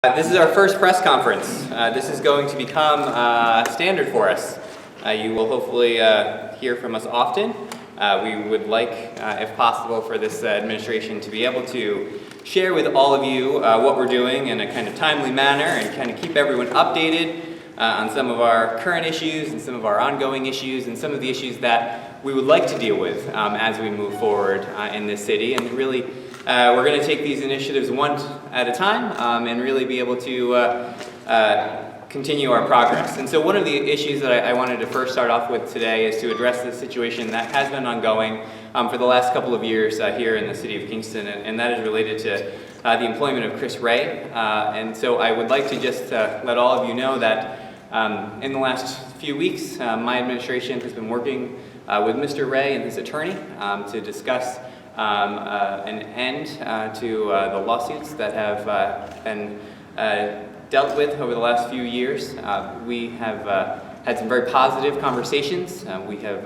This is our first press conference. This is going to become standard for us. You will hopefully hear from us often. We would like, if possible, for this administration to be able to share with all of you what we're doing in a kind of timely manner and kind of keep everyone updated on some of our current issues and some of our ongoing issues and some of the issues that we would like to deal with as we move forward in this city. And really, we're going to take these initiatives one at a time and really be able to continue our progress. And so one of the issues that I wanted to first start off with today is to address the situation that has been ongoing for the last couple of years here in the city of Kingston, and that is related to the employment of Chris Ray. And so I would like to just let all of you know that in the last few weeks, my administration has been working with Mr. Ray and his attorney to discuss an end to the lawsuits that have been dealt with over the last few years. We have had some very positive conversations. We have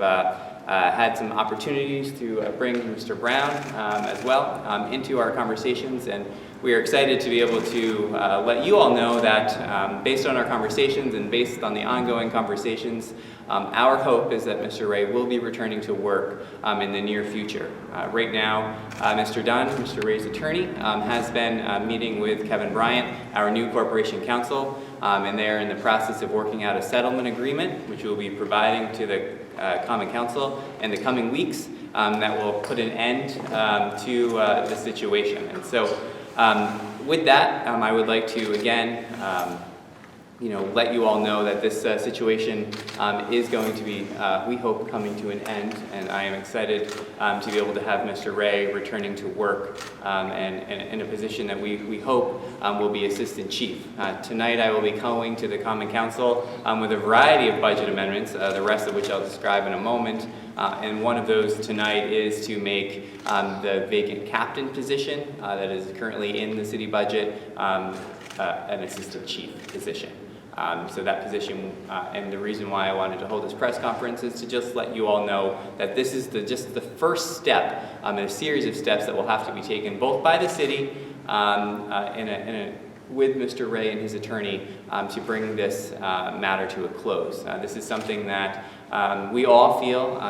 had some opportunities to bring Mr. Brown as well into our conversations, and we are excited to be able to let you all know that based on our conversations and based on the ongoing conversations, our hope is that Mr. Ray will be returning to work in the near future. Right now, Mr. Dunn, Mr. Ray's attorney, has been meeting with Kevin Bryant, our new corporation counsel, and they are in the process of working out a settlement agreement, which we'll be providing to the Common Council in the coming weeks that will put an end to the situation. And so with that, I would like to again let you all know that this situation is going to be, we hope, coming to an end, and I am excited to be able to have Mr. Ray returning to work and in a position that we hope will be Assistant Chief. Tonight I will be going to the Common Council with a variety of budget amendments, the rest of which I'll describe in a moment, and one of those tonight is to make the vacant captain position that is currently in the city budget an Assistant Chief position. So that position, and the reason why I wanted to hold this press conference is to just let you all know that this is just the first step in a series of steps that will have to be taken both by the city with Mr. Ray and his attorney to bring this matter to a close. This is something that we all feel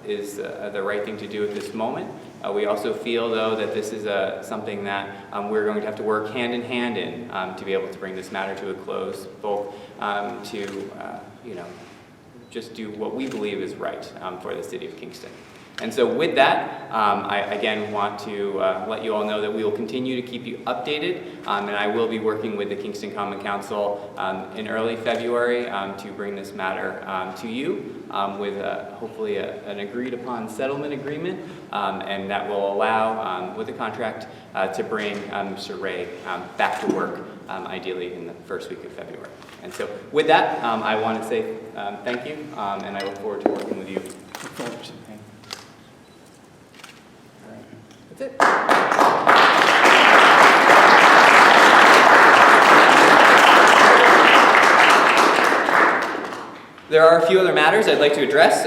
is the right thing to do at this moment. We also feel, though, that this is something that we're going to have to work hand in hand in to be able to bring this matter to a close, both to just do what we believe is right for the city of Kingston. And so with that, I again want to let you all know that we will continue to keep you updated, and I will be working with the Kingston Common Council in early February to bring this matter to you with hopefully an agreed upon settlement agreement, and that will allow, with the contract, to bring Mr. Ray back to work, ideally in the first week of February. And so with that, I want to say thank you, and I look forward to working with you. That's it. There are a few other matters I'd like to address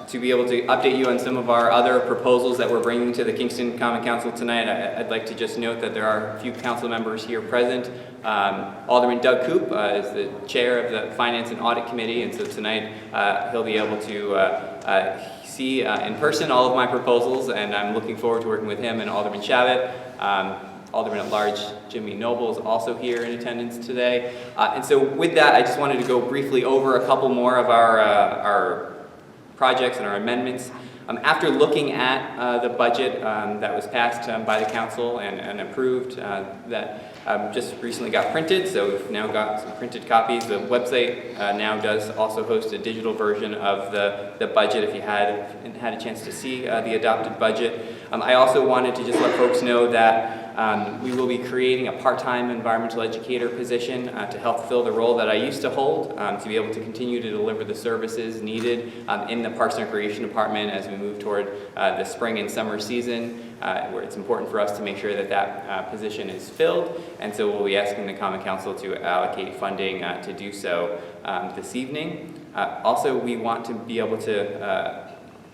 to be able to update you on some of our other proposals that we're bringing to the Kingston Common Council tonight. I'd like to just note that there are a few council members here present. Alderman Doug Coop is the chair of the Finance and Audit Committee, and so tonight he'll be able to see in person all of my proposals, and I'm looking forward to working with him and Alderman Shabbat. Alderman at Large Jimmy Noble is also here in attendance today. And so with that, I just wanted to go briefly over a couple more of our projects and our amendments. After looking at the budget that was passed by the council and approved, that just recently got printed, so we've now got some printed copies. The website now does also host a digital version of the budget if you hadn't had a chance to see the adopted budget. I also wanted to just let folks know that we will be creating a part-time environmental educator position to help fill the role that I used to hold, to be able to continue to deliver the services needed in the Parks and Recreation Department as we move toward the spring and summer season, where it's important for us to make sure that that position is filled. And so we'll be asking the Common Council to allocate funding to do so this evening. Also, we want to be able to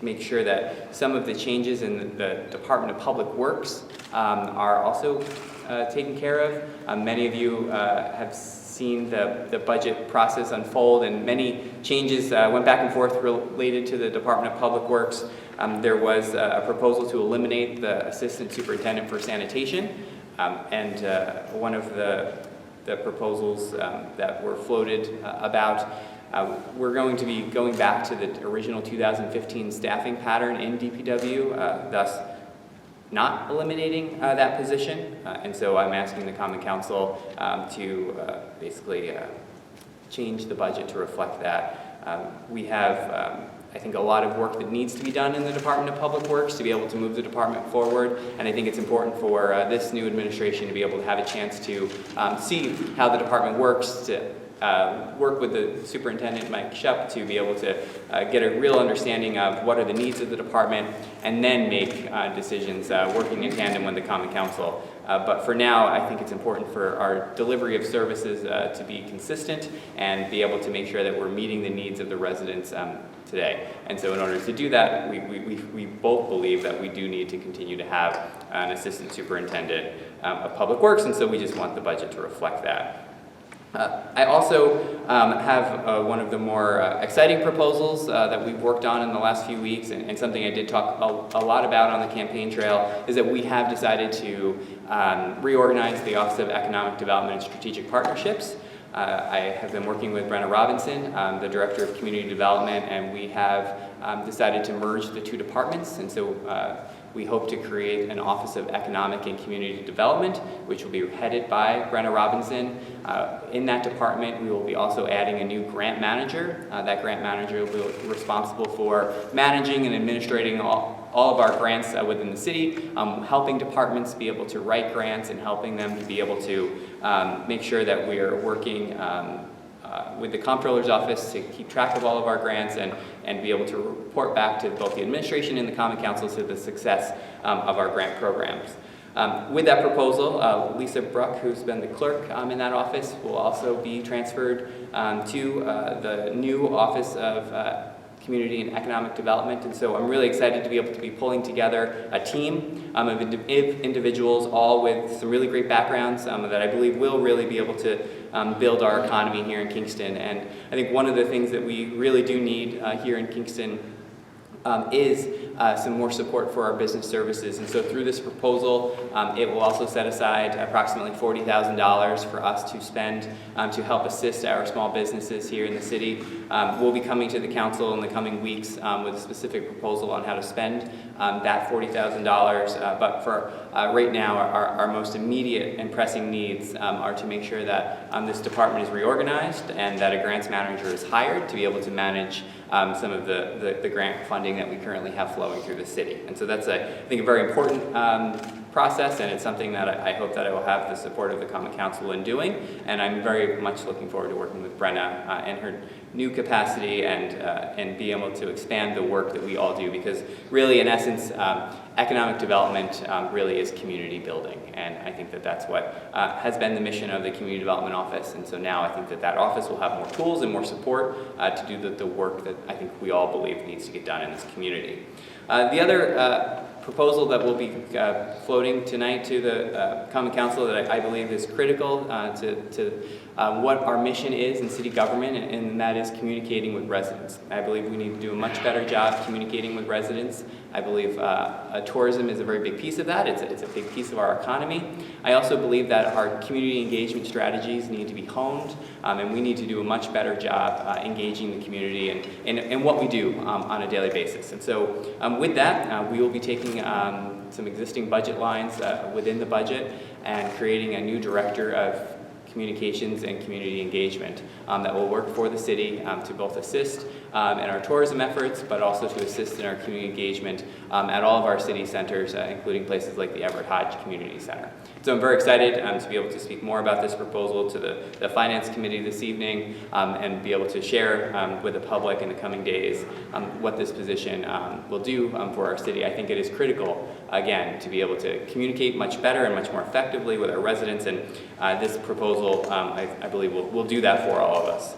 make sure that some of the changes in the Department of Public Works are also taken care of. Many of you have seen the budget process unfold, and many changes went back and forth related to the Department of Public Works. There was a proposal to eliminate the Assistant Superintendent for Sanitation, and one of the proposals that were floated about, we're going to be going back to the original 2015 staffing pattern in DPW, thus not eliminating that position. And so I'm asking the Common Council to basically change the budget to reflect that. We have I think a lot of work that needs to be done in the Department of Public Works to be able to move the department forward, and I think it's important for this new administration to be able to have a chance to see how the department works, to work with the superintendent, Mike Shupp, to be able to get a real understanding of what are the needs of the department, and then make decisions working in tandem with the Common Council. But for now, I think it's important for our delivery of services to be consistent and be able to make sure that we're meeting the needs of the residents today. And so in order to do that, we both believe that we do need to continue to have an assistant superintendent of public works, and so we just want the budget to reflect that. I also have one of the more exciting proposals that we've worked on in the last few weeks, and something I did talk a lot about on the campaign trail, is that we have decided to reorganize the Office of Economic Development and Strategic Partnerships. I have been working with Brenna Robinson, the Director of Community Development, and we have decided to merge the two departments, and so we hope to create an Office of Economic and Community Development, which will be headed by Brenna Robinson. In that department, we will be also adding a new grant manager. That grant manager will be responsible for managing and administrating all of our grants within the city, helping departments be able to write grants and helping them to be able to make sure that we are working with the Comptroller's Office to keep track of all of our grants and be able to report back to both the administration and the Common Council to the success of our grant programs. With that proposal, Lisa Bruck, who's been the clerk in that office, will also be transferred to the new Office of Community and Economic Development, and so I'm really excited to be able to be pulling together a team of individuals, all with some really great backgrounds that I believe will really be able to build our economy here in Kingston. And I think one of the things that we really do need here in Kingston is some more support for our business services. And so through this proposal, it will also set aside approximately $40,000 for us to spend to help assist our small businesses here in the city. We'll be coming to the council in the coming weeks with a specific proposal on how to spend that $40,000. But for right now, our most immediate and pressing needs are to make sure that this department is reorganized and that a grants manager is hired to be able to manage some of the grant funding that we currently have flowing through the city. And so that's, I think, a very important process, and it's something that I hope that I will have the support of the Common Council in doing, and I'm very much looking forward to working with Brenna in her new capacity and be able to expand the work that we all do, because really, in essence, economic development really is community building, and I think that that's what has been the mission of the Community Development Office, and so now I think that that office will have more tools and more support to do the work that I think we all believe needs to get done in this community. The other proposal that will be floating tonight to the Common Council that I believe is critical to what our mission is in city government, and that is communicating with residents. I believe we need to do a much better job communicating with residents. I believe tourism is a very big piece of that. It's a big piece of our economy. I also believe that our community engagement strategies need to be honed, and we need to do a much better job engaging the community and what we do on a daily basis. And so with that, we will be taking some existing budget lines within the budget and creating a new director of communications and community engagement that will work for the city to both assist in our tourism efforts, but also to assist in our community engagement at all of our city centers, including places like the Everett Hodge Community Center. So I'm very excited to be able to speak more about this proposal to the Finance Committee this evening and be able to share with the public in the coming days what this position will do for our city. I think it is critical, again, to be able to communicate much better and much more effectively with our residents, and this proposal, I believe, will do that for all of us.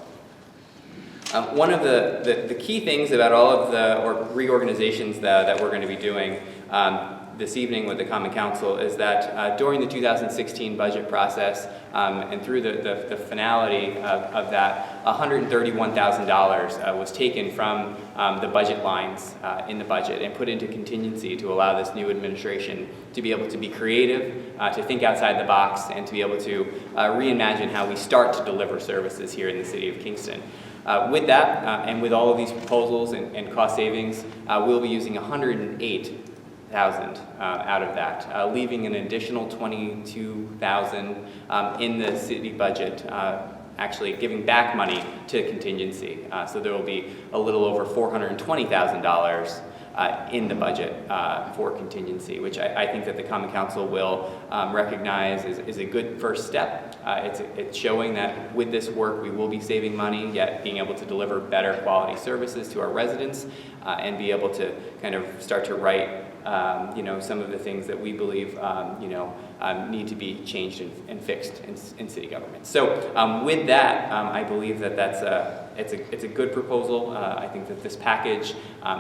One of the key things about all of the reorganizations that we're going to be doing, this evening with the Common Council is that during the 2016 budget process and through the finality of that, $131,000 was taken from the budget lines in the budget and put into contingency to allow this new administration to be able to be creative, to think outside the box, and to be able to reimagine how we start to deliver services here in the city of Kingston. With that, and with all of these proposals and cost savings, we'll be using $108,000 out of that, leaving an additional $22,000 in the city budget, actually giving back money to contingency. So there will be a little over $420,000 in the budget for contingency, which I think that the Common Council will recognize is a good first step. It's showing that with this work we will be saving money, yet being able to deliver better quality services to our residents and be able to kind of start to write some of the things that we believe need to be changed and fixed in city government. So with that, I believe that it's a good proposal. I think that this package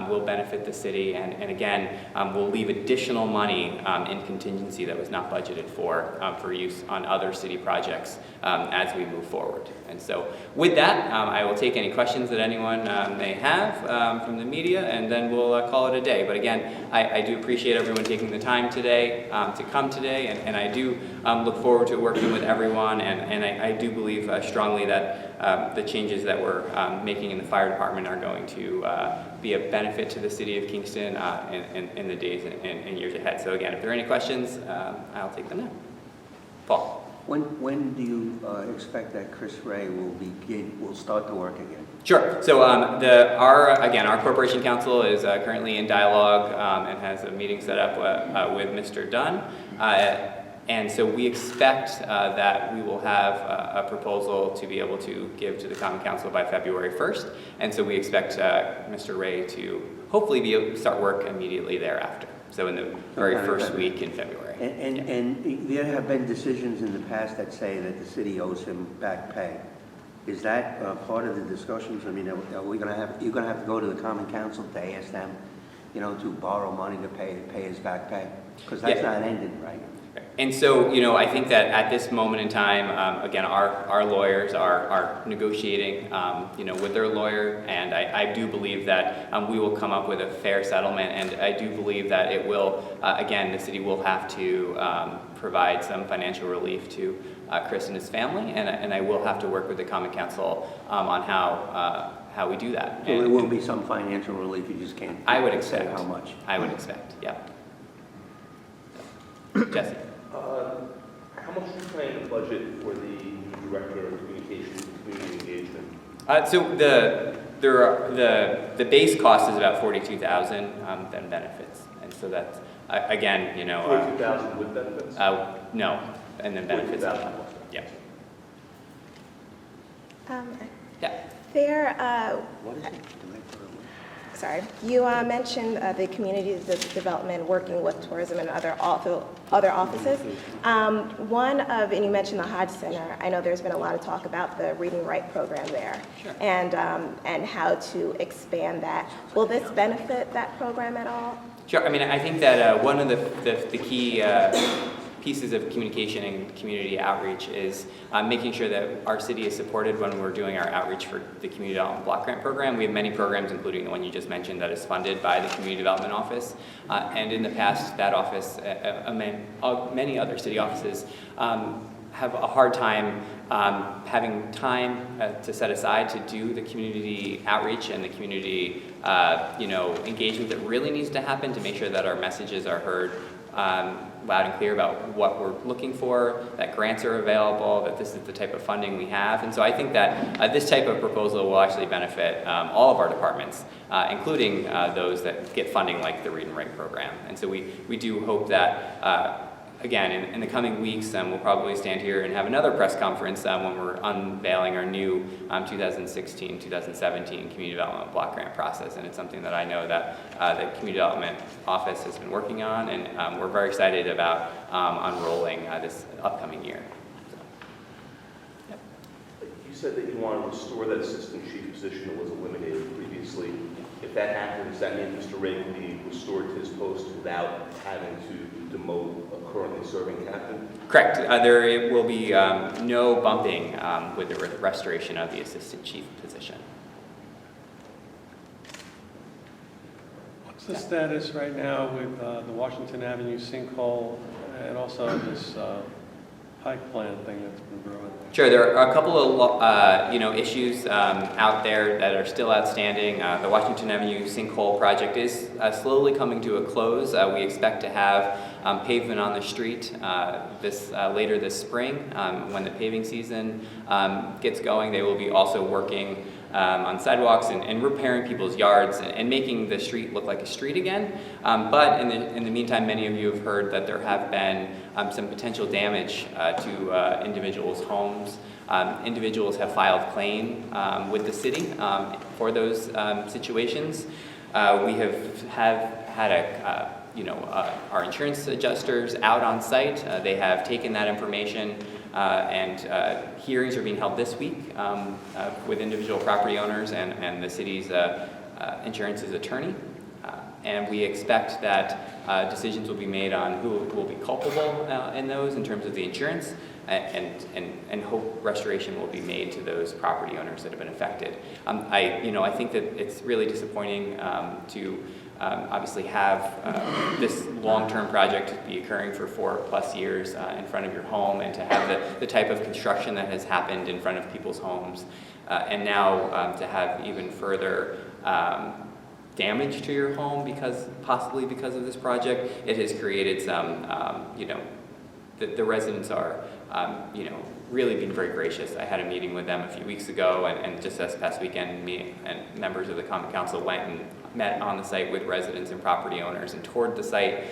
will benefit the city, and again, will leave additional money in contingency that was not budgeted for use on other city projects as we move forward. And so with that, I will take any questions that anyone may have from the media, and then we'll call it a day. But again, I do appreciate everyone taking the time today to come today, and I do look forward to working with everyone, and I do believe strongly that the changes that we're making in the fire department are going to be a benefit to the city of Kingston in the days and years ahead. So again, if there are any questions, I'll take them now. Paul. When do you expect that Chris Ray will start to work again? Sure. So our corporation council is currently in dialogue and has a meeting set up with Mr. Dunn. And so we expect that we will have a proposal to be able to give to the Common Council by February 1st. And so we expect Mr. Ray to hopefully be able to start work immediately thereafter. So in the very first week in February. And there have been decisions in the past that say that the city owes him back pay. Is that part of the discussions? I mean, are we going to have, you're going to have to go to the Common Council to ask them, to borrow money to pay his back pay? Because that's not ended, right? And so, I think that at this moment in time, again, our lawyers are negotiating, with their lawyer, and I do believe that we will come up with a fair settlement, and I do believe that it will, again, the city will have to provide some financial relief to Chris and his family, and I will have to work with the Common Council on how we do that. So there will be some financial relief, you just can't I would expect. say how much. I would expect, yeah. Jesse. How much do you plan to budget for the new director of communications and community engagement? So the base cost is about $42,000, then benefits, and so that's again, $42,000 with benefits? No, and then benefits. Yeah. What is it? Sorry, you mentioned the community development, working with tourism and other offices. And you mentioned the Hodge Center. I know there's been a lot of talk about the Read and Write program there, sure. and how to expand that. Will this benefit that program at all? Sure. I mean, I think that one of the key pieces of communication and community outreach is making sure that our city is supported when we're doing our outreach for the Community Development Block Grant Program. We have many programs, including the one you just mentioned, that is funded by the Community Development Office. And in the past, that office, many other city offices, have a hard time having time to set aside to do the community outreach and the community engagement that really needs to happen to make sure that our messages are heard loud and clear about what we're looking for, that grants are available, that this is the type of funding we have. And so I think that this type of proposal will actually benefit all of our departments, including those that get funding like the Read and Write program. And so we do hope that again, in the coming weeks, we'll probably stand here and have another press conference when we're unveiling our new 2016-2017 Community Development Block Grant process. And it's something that I know that the Community Development Office has been working on, and we're very excited about unrolling this upcoming year. So, yep. You said that you want to restore that assistant chief position that was eliminated previously. If that happens, that means Mr. Ray can be restored to his post without having to demote a currently serving captain? Correct. There will be no bumping with the restoration of the assistant chief position. What's the status right now with the Washington Avenue sinkhole and also this pike plan thing that's been brewing? Sure, there are a couple of issues out there that are still outstanding. The Washington Avenue sinkhole project is slowly coming to a close. We expect to have pavement on the street later this spring. When the paving season gets going, they will be also working on sidewalks and repairing people's yards and making the street look like a street again. But in the meantime, many of you have heard that there have been some potential damage to individuals' homes. Individuals have filed claim with the city for those situations. We have had our insurance adjusters out on site. They have taken that information and hearings are being held this week with individual property owners and the city's insurance's attorney. And we expect that decisions will be made on who will be culpable in those in terms of the insurance, and hope restoration will be made to those property owners that have been affected. I think that it's really disappointing to obviously have this long-term project be occurring for 4+ years in front of your home, and to have the type of construction that has happened in front of people's homes, and now to have even further damage to your home possibly because of this project. It has created some, the residents are, really being very gracious. I had a meeting with them a few weeks ago, and just this past weekend, me and members of the Common Council went and met on the site with residents and property owners and toured the site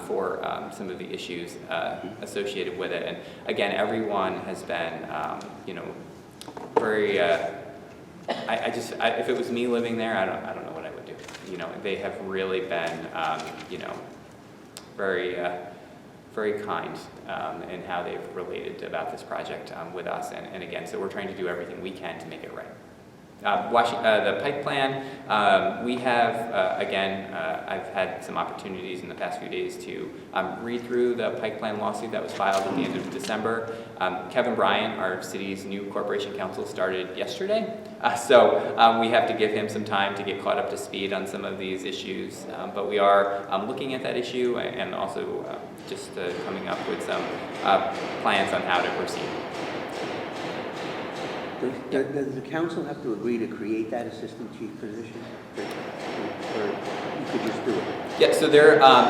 for some of the issues associated with it. And again, everyone has been, very. If it was me living there, I don't know what I would do. They have really been, very, very kind in how they've related about this project with us. And again, so we're trying to do everything we can to make it right. The pike plan, we have, I've had some opportunities in the past few days to read through the pike plan lawsuit that was filed at the end of December. Kevin Bryant, our city's new corporation counsel, started yesterday. So we have to give him some time to get caught up to speed on some of these issues. But we are looking at that issue and also just coming up with some plans on how to proceed. Does the council have to agree to create that assistant chief position? Or you could just do it? Yeah,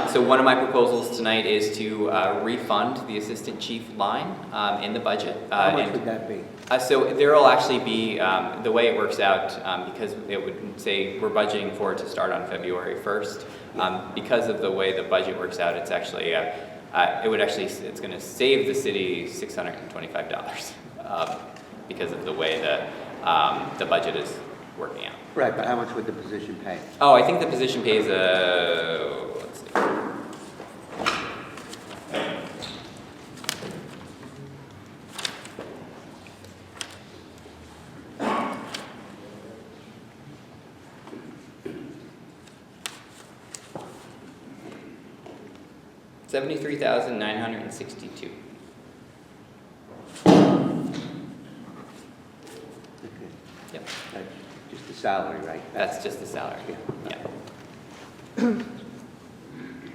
so one of my proposals tonight is to refund the assistant chief line in the budget. How much would that be? So there will actually be, the way it works out, because it would say we're budgeting for it to start on February 1st. Because of the way the budget works out, it's actually, it's going to save the city $625. Because of the way the budget is working out. Right, but how much would the position pay? Oh, I think the position pays let's see. $73,962. Yep. That's just the salary, right? That's just the salary. Yeah. Could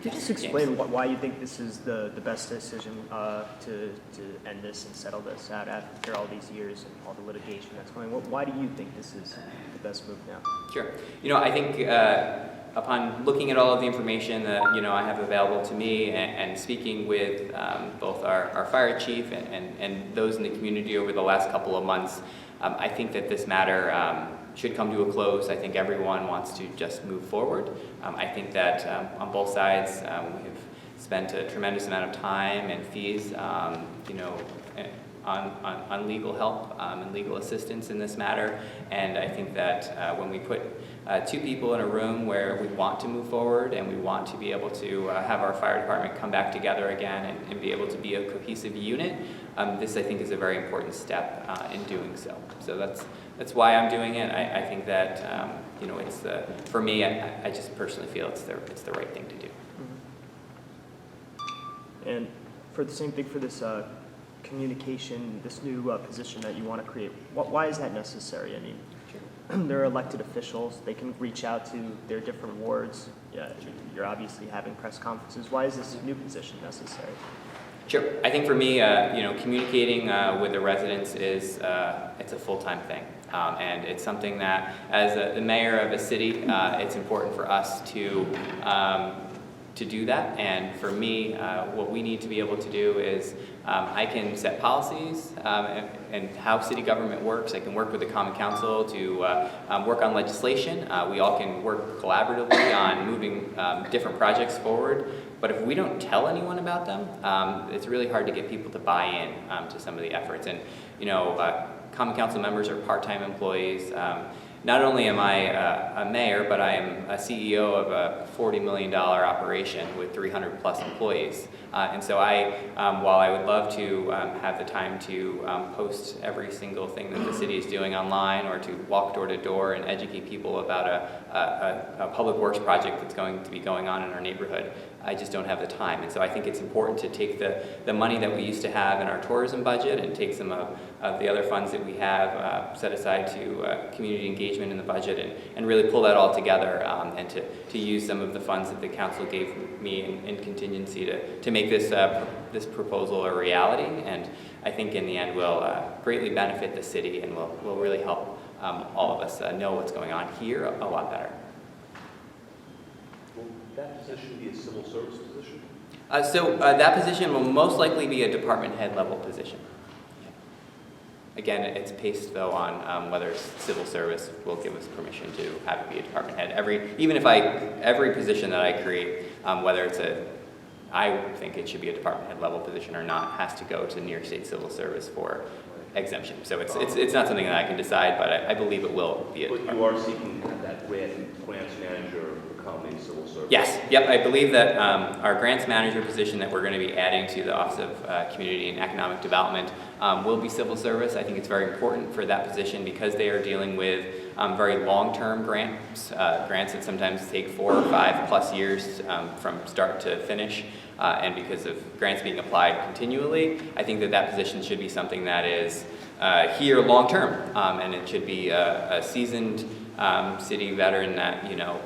you just explain why you think this is the best decision to end this and settle this out after all these years and all the litigation that's going on? Why do you think this is the best move now? Sure. I think upon looking at all of the information that I have available to me and speaking with both our fire chief and those in the community over the last couple of months, I think that this matter should come to a close. I think everyone wants to just move forward. I think that on both sides, we have spent a tremendous amount of time and fees, on legal help and legal assistance in this matter. And I think that when we put two people in a room where we want to move forward and we want to be able to have our fire department come back together again and be able to be a cohesive unit, this I think is a very important step in doing so. So that's why I'm doing it. I think that you know, it's for me. I just personally feel it's the right thing to do. And for the same thing for this communication, this new position that you want to create, why is that necessary? I mean, they're elected officials. They can reach out to their different wards. Yeah, you're obviously having press conferences. Why is this new position necessary? Sure. I think for me, you know, communicating with the residents is it's a full-time thing, and it's something that, as the mayor of a city, it's important for us to do that. And for me, what we need to be able to do is I can set policies and how city government works. I can work with the Common Council to work on legislation. We all can work collaboratively on moving different projects forward. But if we don't tell anyone about them, it's really hard to get people to buy in to some of the efforts. And, you know, Common Council members are part-time employees. Not only am I a mayor, but I am a CEO of a $40 million operation with 300 plus employees. And so while I would love to have the time to post every single thing that the city is doing online, or to walk door to door and educate people about a public works project that's going to be going on in our neighborhood, I just don't have the time. And so I think it's important to take the money that we used to have in our tourism budget and take some of the other funds that we have set aside to community engagement in the budget, and really pull that all together, and to use some of the funds that the council gave me in contingency to make this proposal a reality. And I think in the end will greatly benefit the city and will really help all of us know what's going on here a lot better. Will that position be a civil service position? So that position will most likely be a department head level position. Again, it's based though on whether civil service will give us permission to have it be a department head. Every position that I create, whether it's I think it should be a department head level position or not, has to go to New York State Civil Service for exemption. So it's not something that I can decide, but I believe it will be a But department. you are seeking to have that grants manager accompany civil service? Yes, yep, I believe that our grants manager position that we're going to be adding to the Office of Community and Economic Development will be civil service. I think it's very important for that position because they are dealing with very long-term grants that sometimes take 4 or 5 plus years from start to finish. And because of grants being applied continually, I think that position should be something that is here long-term, and it should be a seasoned city veteran that, you know,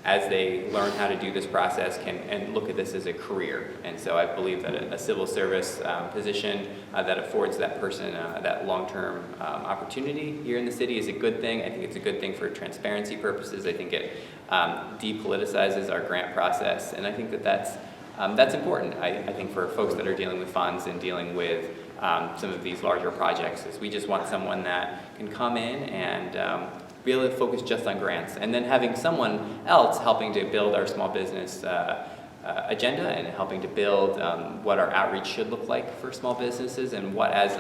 as they learn how to do this process and look at this as a career. And so I believe that a civil service position that affords that person that long-term opportunity here in the city is a good thing. I think it's a good thing for transparency purposes. I think it depoliticizes our grant process, and I think that's important. I think for folks that are dealing with funds and dealing with some of these larger projects, is we just want someone that can come in and be able to focus just on grants, and then having someone else helping to build our small business agenda and helping to build what our outreach should look like for small businesses, and what, as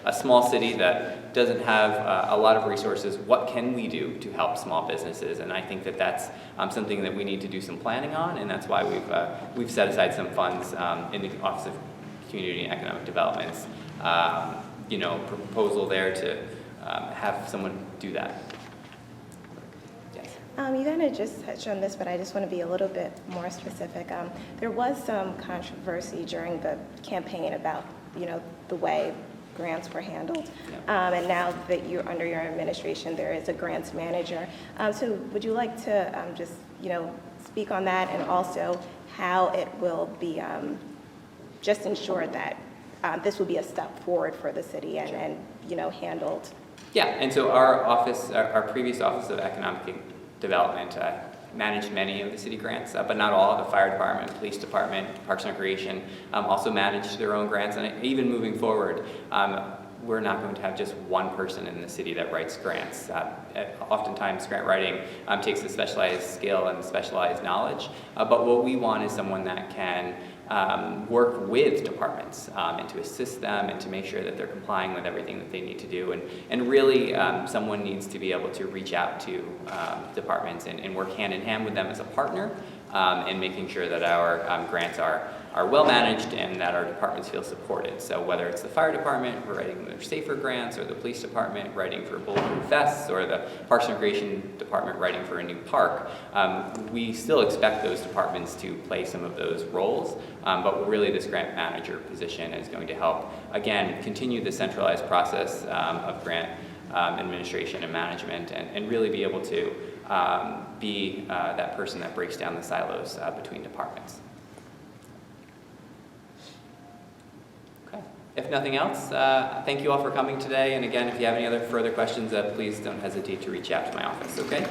a small city that doesn't have a lot of resources, what can we do to help small businesses? And I think that's something that we need to do some planning on, and that's why we've set aside some funds in the Office of Community and Economic Development's proposal there to have someone do that. You kind of just touched on this, but I just want to be a little bit more specific. There was some controversy during the campaign about, the way grants were handled. Yeah. And now that you're under your administration, there is a grants manager. So would you like to just, speak on that, and also how it will be just ensured that this will be a step forward for the city and handled? Yeah, and so our previous Office of Economic Development managed many of the city grants, but not all. The fire department, police department, Parks and Recreation also managed their own grants. And even moving forward, we're not going to have just one person in the city that writes grants. Oftentimes, grant writing takes a specialized skill and specialized knowledge. But what we want is someone that can work with departments and to assist them and to make sure that they're complying with everything that they need to do. And really, someone needs to be able to reach out to departments and work hand in hand with them as a partner in making sure that our grants are well managed and that our departments feel supported. So whether it's the fire department, we're writing their safer grants, or the police department writing for bulletproof vests, or the Parks and Recreation department writing for a new park, we still expect those departments to play some of those roles, but really this grant manager position is going to help, again, continue the centralized process of grant administration and management, and really be able to be that person that breaks down the silos between departments. Okay. If nothing else, thank you all for coming today. And again, if you have any other further questions, please don't hesitate to reach out to my office, okay?